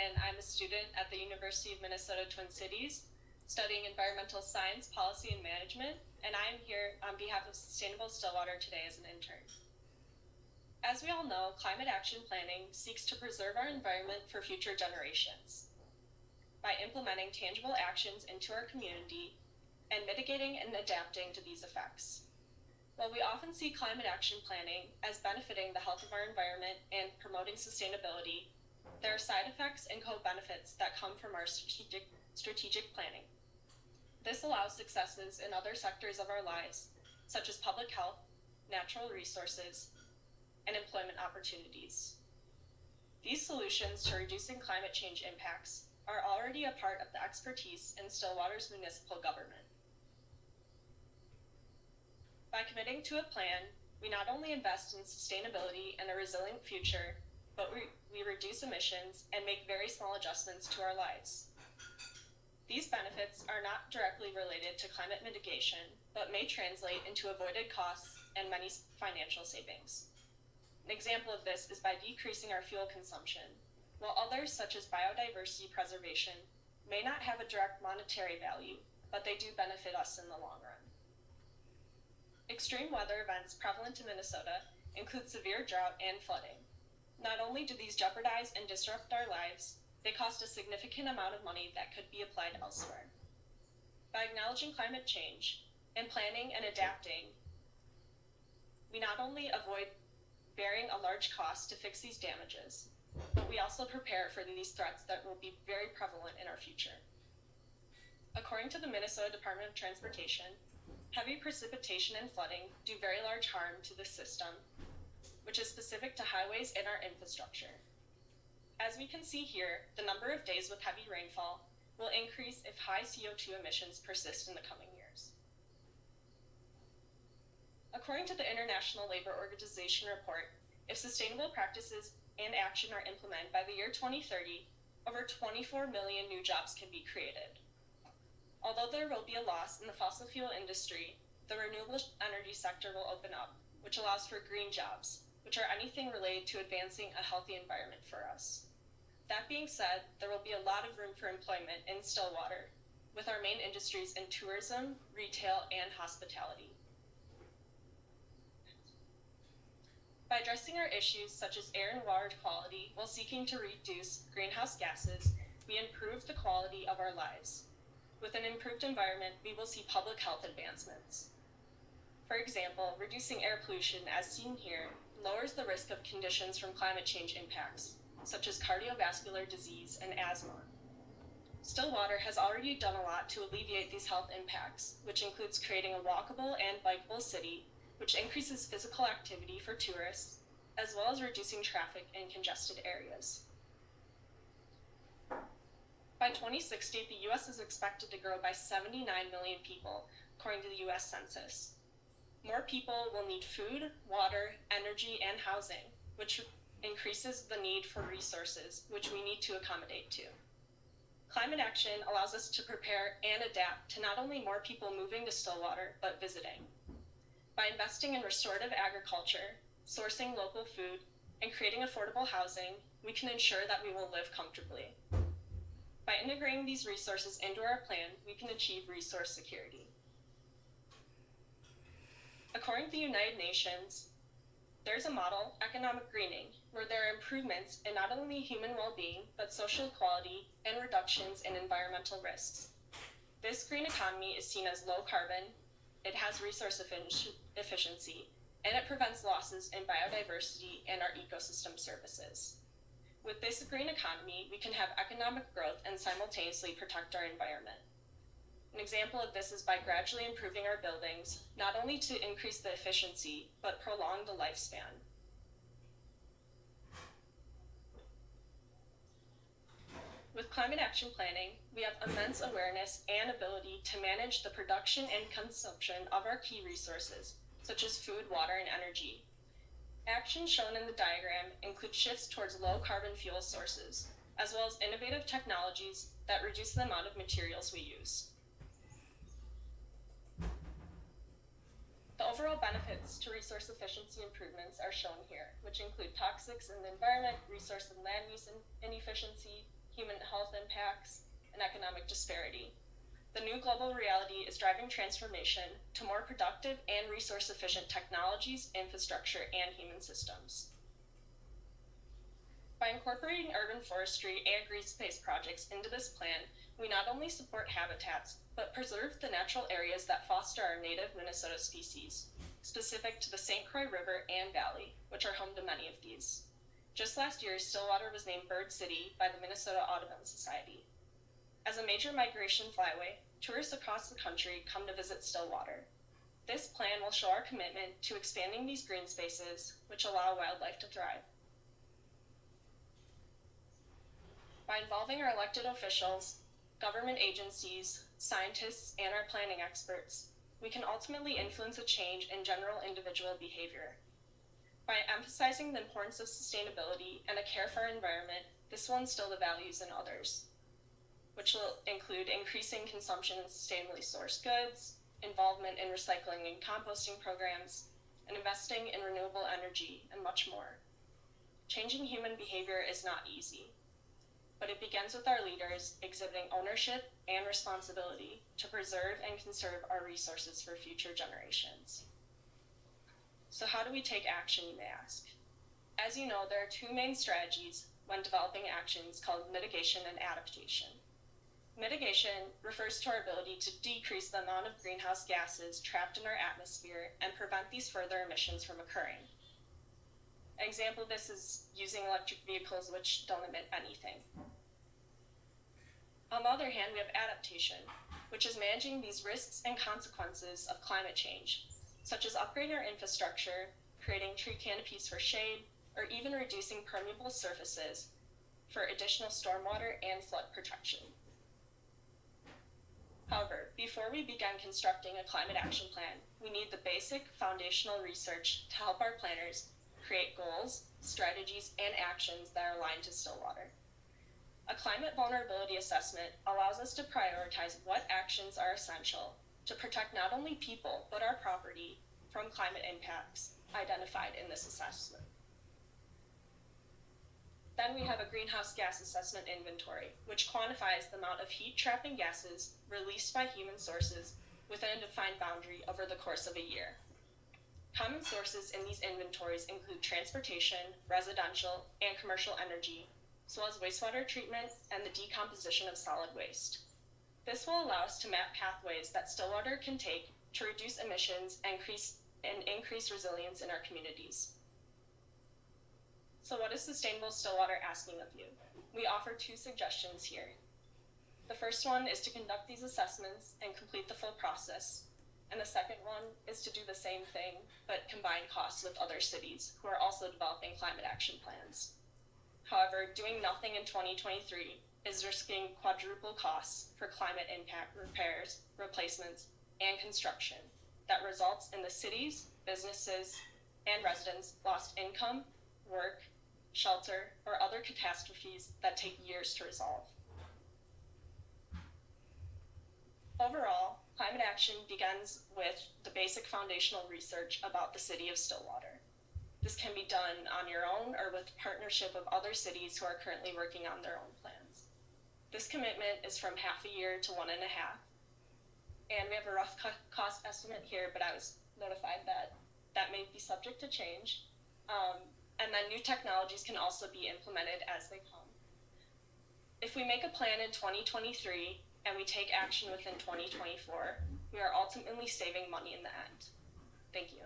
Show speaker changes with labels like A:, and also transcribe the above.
A: and I'm a student at the University of Minnesota Twin Cities, studying environmental science, policy, and management, and I'm here on behalf of Sustainable Stillwater today as an intern. As we all know, climate action planning seeks to preserve our environment for future generations by implementing tangible actions into our community and mitigating and adapting to these effects. While we often see climate action planning as benefiting the health of our environment and promoting sustainability, there are side effects and co-benefits that come from our strategic planning. This allows successes in other sectors of our lives, such as public health, natural resources, and employment opportunities. These solutions to reducing climate change impacts are already a part of the expertise in Stillwater's municipal government. By committing to a plan, we not only invest in sustainability and a resilient future, but we reduce emissions and make very small adjustments to our lives. These benefits are not directly related to climate mitigation, but may translate into avoided costs and many financial savings. An example of this is by decreasing our fuel consumption, while others, such as biodiversity preservation, may not have a direct monetary value, but they do benefit us in the long run. Extreme weather events prevalent in Minnesota include severe drought and flooding. Not only do these jeopardize and disrupt our lives, they cost a significant amount of money that could be applied elsewhere. By acknowledging climate change and planning and adapting, we not only avoid bearing a large cost to fix these damages, but we also prepare for these threats that will be very prevalent in our future. According to the Minnesota Department of Transportation, heavy precipitation and flooding do very large harm to the system, which is specific to highways and our infrastructure. As we can see here, the number of days with heavy rainfall will increase if high CO2 emissions persist in the coming years. According to the International Labor Organization report, if sustainable practices and action are implemented by the year 2030, over 24 million new jobs can be created. Although there will be a loss in the fossil fuel industry, the renewable energy sector will open up, which allows for green jobs, which are anything related to advancing a healthy environment for us. That being said, there will be a lot of room for employment in Stillwater, with our main industries in tourism, retail, and hospitality. By addressing our issues such as air and water quality while seeking to reduce greenhouse gases, we improve the quality of our lives. With an improved environment, we will see public health advancements. For example, reducing air pollution, as seen here, lowers the risk of conditions from climate change impacts, such as cardiovascular disease and asthma. Stillwater has already done a lot to alleviate these health impacts, which includes creating a walkable and bikeable city, which increases physical activity for tourists, as well as reducing traffic in congested areas. By 2060, the U.S. is expected to grow by 79 million people, according to the U.S. Census. More people will need food, water, energy, and housing, which increases the need for resources, which we need to accommodate to. Climate action allows us to prepare and adapt to not only more people moving to Stillwater, but visiting. By investing in restorative agriculture, sourcing local food, and creating affordable housing, we can ensure that we will live comfortably. By integrating these resources into our plan, we can achieve resource security. According to the United Nations, there's a model, economic greening, where there are improvements in not only human well-being, but social equality and reductions in environmental risks. This green economy is seen as low carbon, it has resource efficiency, and it prevents losses in biodiversity and our ecosystem services. With this green economy, we can have economic growth and simultaneously protect our environment. An example of this is by gradually improving our buildings, not only to increase the efficiency, but prolong the lifespan. With climate action planning, we have immense awareness and ability to manage the production and consumption of our key resources, such as food, water, and energy. Actions shown in the diagram include shifts towards low-carbon fuel sources, as well as innovative technologies that reduce the amount of materials we use. The overall benefits to resource efficiency improvements are shown here, which include toxics in the environment, resource and land use inefficiency, human health impacts, and economic disparity. The new global reality is driving transformation to more productive and resource-efficient technologies, infrastructure, and human systems. By incorporating urban forestry and green space projects into this plan, we not only support habitats, but preserve the natural areas that foster our native Minnesota species, specific to the St. Croix River and Valley, which are home to many of these. Just last year, Stillwater was named Bird City by the Minnesota Audubon Society. As a major migration flyway, tourists across the country come to visit Stillwater. This plan will show our commitment to expanding these green spaces, which allow wildlife to thrive. By involving our elected officials, government agencies, scientists, and our planning experts, we can ultimately influence a change in general individual behavior. By emphasizing the importance of sustainability and a care for our environment, this will instill the values in others, which will include increasing consumption of sustainably sourced goods, involvement in recycling and composting programs, and investing in renewable energy, and much more. Changing human behavior is not easy, but it begins with our leaders exhibiting ownership and responsibility to preserve and conserve our resources for future generations. So how do we take action, you may ask? As you know, there are two main strategies when developing actions called mitigation and adaptation. Mitigation refers to our ability to decrease the amount of greenhouse gases trapped in our atmosphere and prevent these further emissions from occurring. An example of this is using electric vehicles which don't emit anything. On the other hand, we have adaptation, which is managing these risks and consequences of climate change, such as upgrading our infrastructure, creating tree canopies for shade, or even reducing permeable surfaces for additional stormwater and flood protection. However, before we begin constructing a climate action plan, we need the basic foundational research to help our planners create goals, strategies, and actions that are aligned to Stillwater. A climate vulnerability assessment allows us to prioritize what actions are essential to protect not only people, but our property from climate impacts identified in this assessment. Then we have a greenhouse gas assessment inventory, which quantifies the amount of heat-trapping gases released by human sources within a defined boundary over the course of a year. Common sources in these inventories include transportation, residential, and commercial energy, as well as wastewater treatment and the decomposition of solid waste. This will allow us to map pathways that Stillwater can take to reduce emissions and increase resilience in our communities. So what is Sustainable Stillwater asking of you? We offer two suggestions here. The first one is to conduct these assessments and complete the full process. And the second one is to do the same thing, but combine costs with other cities who are also developing climate action plans. However, doing nothing in 2023 is risking quadruple costs for climate impact repairs, replacements, and construction that results in the cities, businesses, and residents lost income, work, shelter, or other catastrophes that take years to resolve. Overall, climate action begins with the basic foundational research about the city of Stillwater. This can be done on your own or with partnership of other cities who are currently working on their own plans. This commitment is from half a year to 1.5. And we have a rough cost estimate here, but I was notified that that may be subject to change. And then new technologies can also be implemented as they come. If we make a plan in 2023 and we take action within 2024, we are ultimately saving money in the end. Thank you.